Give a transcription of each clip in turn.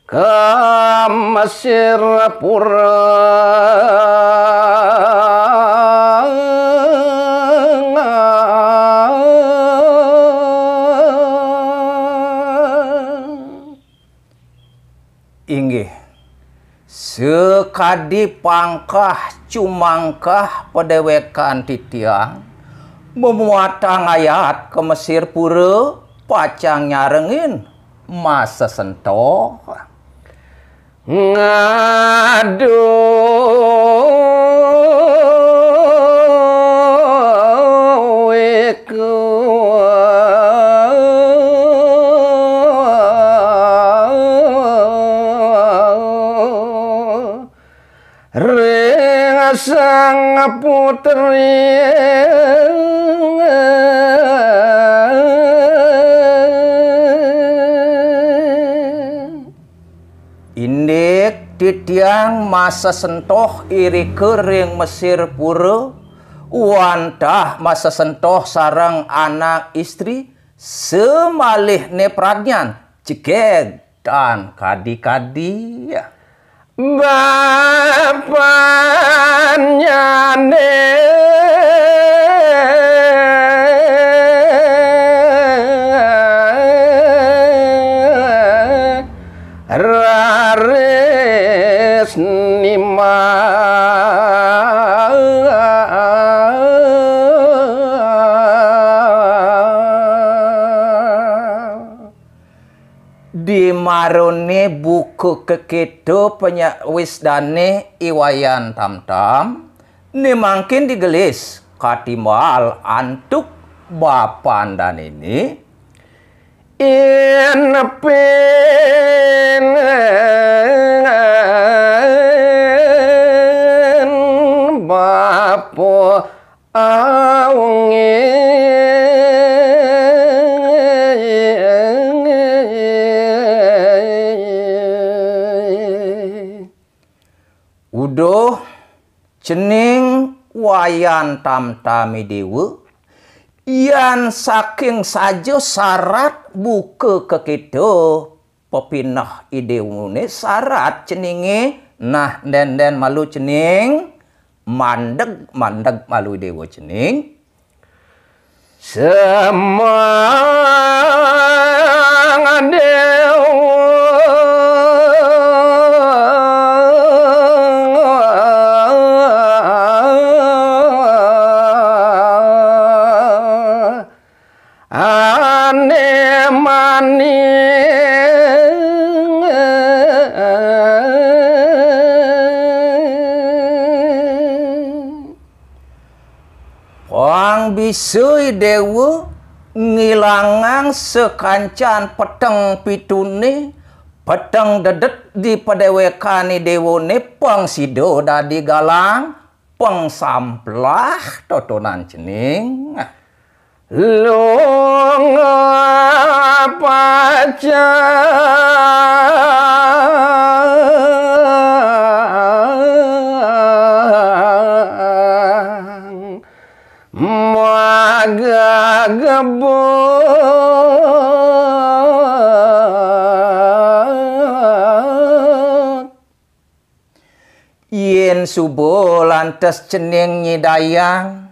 ke Mesir pura. Inggih sekadi pangkah cumangkah pedewekan titiang memuatang ayat ke Mesir pura pacang nyarengin masa sentoh ngadu iku ring sang putri indik titiang masa sentoh iri kering Mesir pura wantah masa sentoh sarang anak istri semalih nepradnyan cegeg dan kadi-kadi ya. Bapaknya raris nima di marone buku kekedo penyawisdane iwayan tam-tam ni mangkin digelis katimbal antuk bapan dan ini inepin bapo aungi udoh cening wayan tam-tami dewa yan saking saja syarat buka kekedo pepinah idewune syarat ceninge nah den malu cening mandeg malu dewa cening semang dewa bisui dewa ngilangang sekancan peteng pitune peteng dedet di pedewekani dewone pengsido dadi galang pengsamplah totonan cening lung paca gebot yen subuh lantes cening nyidayang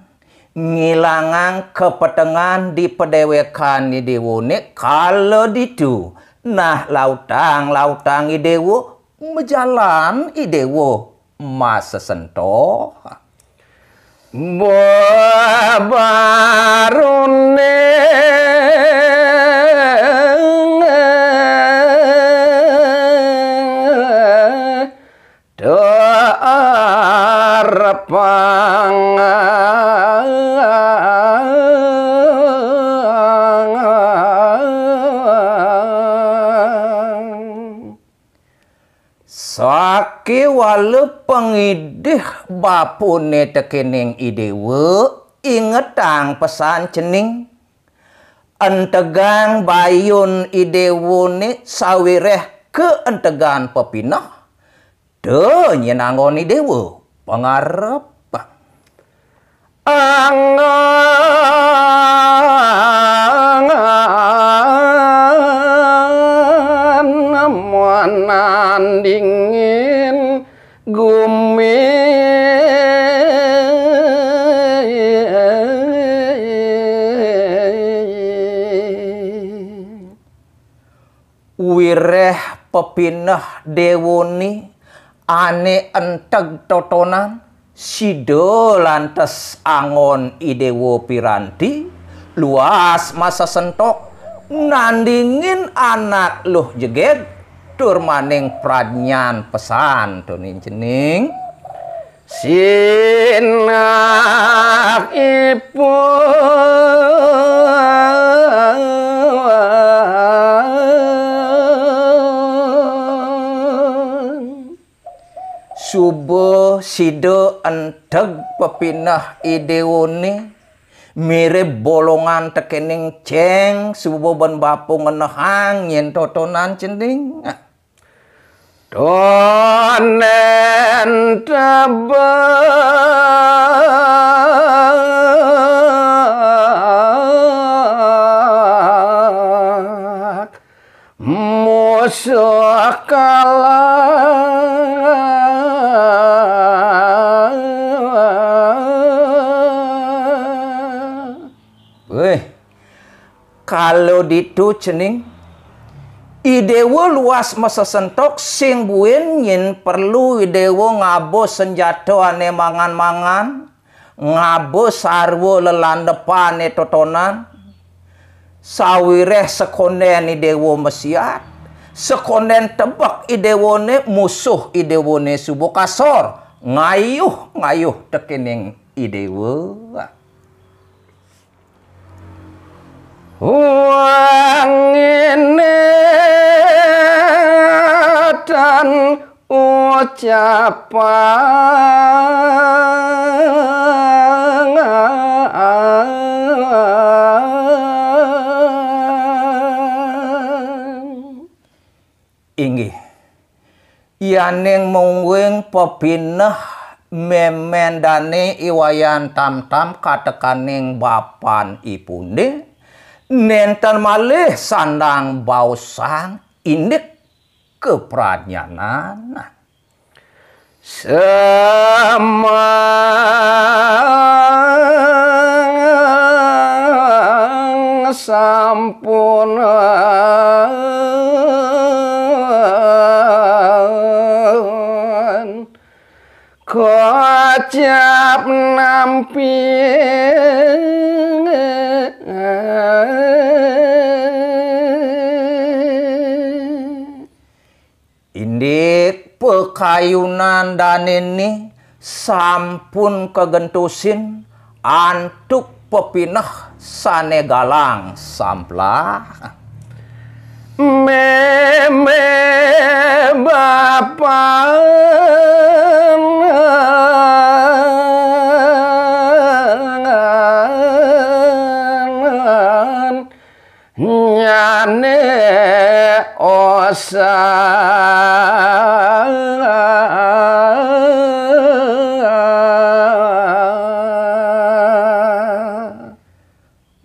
ngilangang kepetengan di pedewekan di dewone kalau ditu nah lautang idewo berjalan idewo masa sentoh babarune arepang saki walu pengidih bapune tekening idewe ingetang pesan cening entegang bayun idewone sawireh ke entegan pepinah de nyenangoni dewa pangarep angan dingin gumi wireh pepinah dewoni ane enteg totonan sido lantes angon idewo piranti luas masa sentok nandingin anak luh jeget tur maning pradnyan pesan tunin cening sinak subuh sido enteg pepinah idewone mirip bolongan tekening ceng subuh ben bapu ngenehang yen totonan cening donen tebak musuh kalah kalau ditu cening idewo luas masa sentok sing buin yin perlu idewo ngabo senjata ane mangan-mangan ngabo sarwo lelandepane totonan sawireh sekonden idewo mesiat sekonden tebak idewone musuh idewone subuh kasor ngayuh tekening idewo wangine dan ucapan inggih yaning mungwing pepinah memendane iwayan tam-tam katekaning bapan ipune nenten malih sandang bausang indik kepradnyanan semang sampun kocap nampi indik pekayunan daneni sampun kegentusin antuk pepinah sane galang samplah meme bapak nyane osa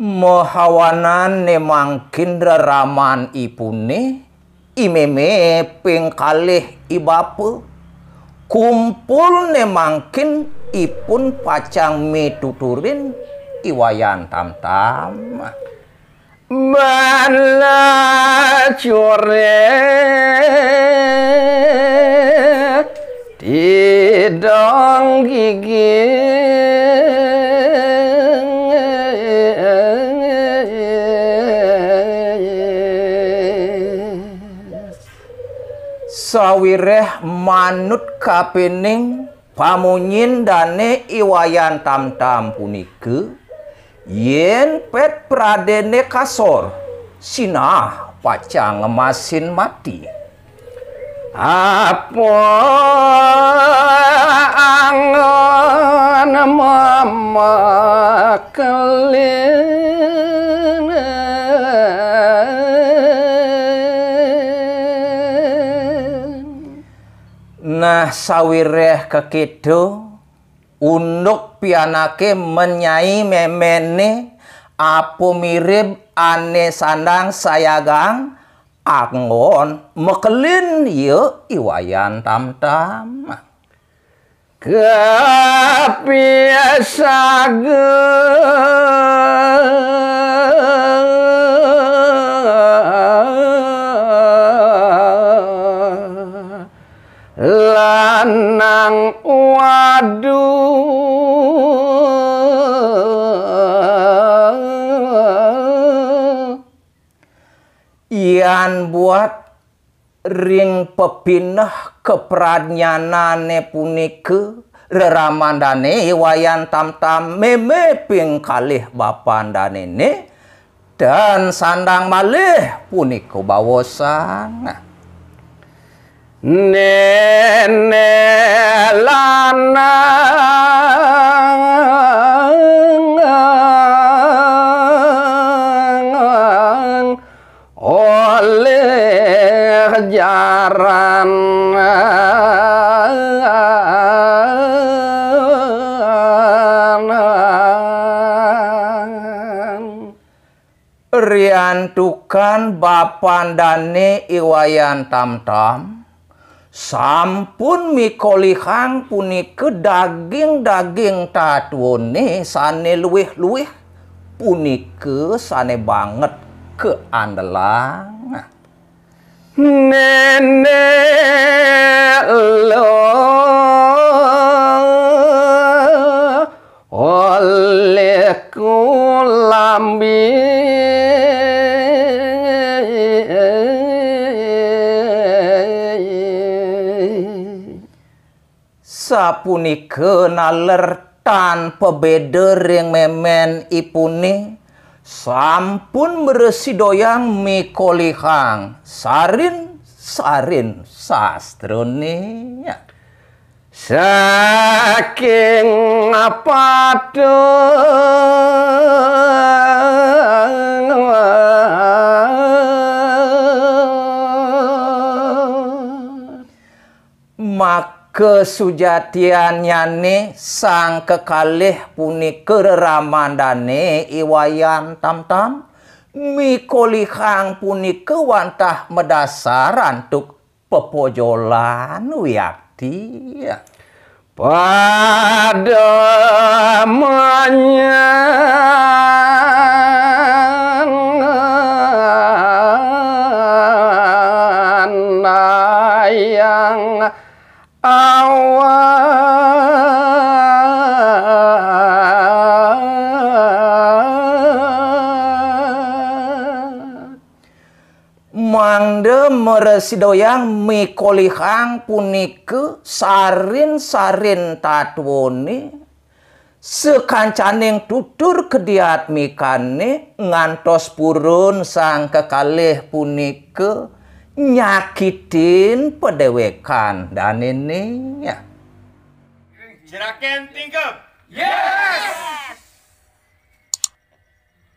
mohawanan ne mangkin raman ipune imeme ping kalih ibape kumpul ne mangkin ipun pacang mituturin iwayan tam-tam bala core tidong gigi sawireh manut kapening pamunyin dane iwayan tam-tam punike yen pet pradene kasor sinah pacang ngemasin mati apa angon mama kelin sawireh kekitu unduk pianake menyai memene apu mirip ane sandang sayagang anggon mekelin ye iwayan tam-tam kebiasa lanang waduh ian buat ring pepinah kepradnyanane punike reramandane wayan tam-tam meme ping kalih bapandanene dan sandang malih puniko bawosan nenek lanang oleh jaran riantukan bapandane iwayan tam-tam sampun mikolihang punike daging-daging tatuone sane luwih-luwih punike sane banget keandelang nenek lo oleh kulambi sapunike naler tanpa beda ring memen ipune sampun beresidoyang mikolihang sarin sastrone saking kesujatiannyane sang kekalih punike reramandane iwayan tam-tam mikolihang punike wantah medasar antuk pepojolan wiyakti pada yang mangde meresidoyang mikolihang punike sarin tatuone sekancaning tutur kediat mikane ngantos purun sang kekalih punike nyakitin pedewekan dan ini ya Jeraken tingkep. Yeah.